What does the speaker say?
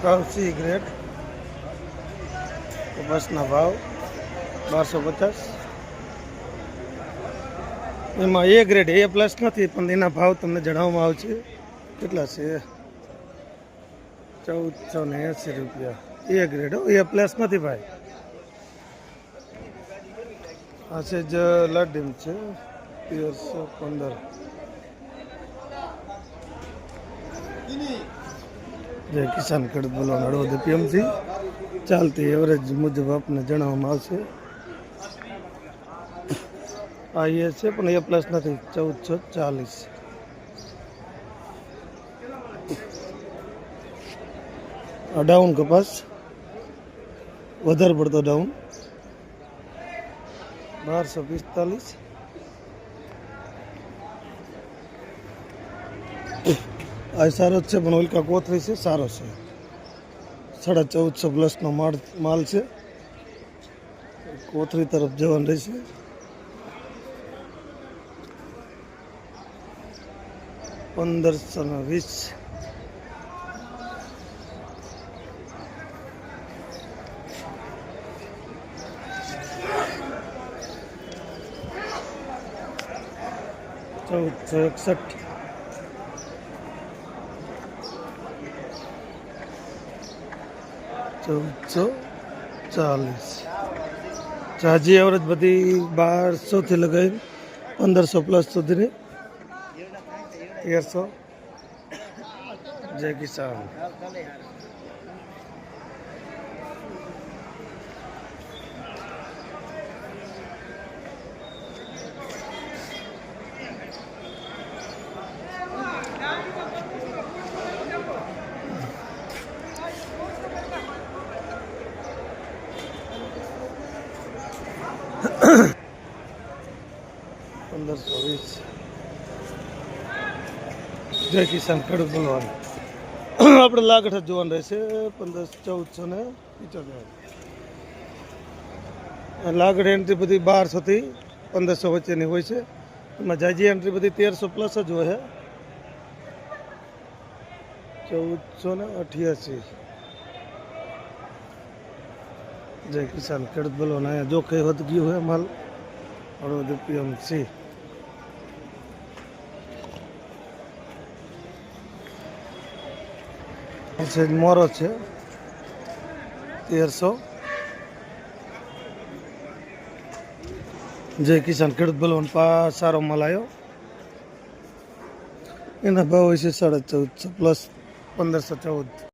भाव C grade कपासना भाव 1250 एमां ए ग्रेड ए प्लस नहीं पण एना भाव तमने जणाववामां आवशे केटला छे 1480 रुपया ए ग्रेड ए प्लस नहीं भाई आ छे ज लाडीम छे 1315 जय किसान खेडूत बोलो हળવદ પીએમસી ચાલતી એવરેજ મુજબ આપને જણાવવામાં આવશે આ એ છે પણ એ પ્લસ નથી 1440 આ ડાઉન કપાસ વધારે પડતો ડાઉન 1245 આ સારો છે પણ ઓલકા કોથળી છે સારો છે 1450 પ્લસનો માલ છે કોથળી તરફ જવાનું રહેશે $1520 1461 1440 જાજી એવરેજ બધી 1200 થી લગાવી 1500 પ્લસ સુધીની 1300 જય કિસાન जय किसान खेडूत बोलवान આપણે લાગઠ જોવાનું રહેશે 1475 લાગઠ એન્ટ્રી બધી 1200 થી 1500 વચ્ચેની હોય છે એમાં જાજી એન્ટ્રી બધી 1300 પ્લસ જ હોય છે 1488 जय किसान खेडूत बोलवान अँ जो कई वध गયું है माल हળવદ પીએમસી मोरो है 1300 जय किसान खेडूत बोलवान सारो माल आयो एना भाव है 1450 प्लस 1514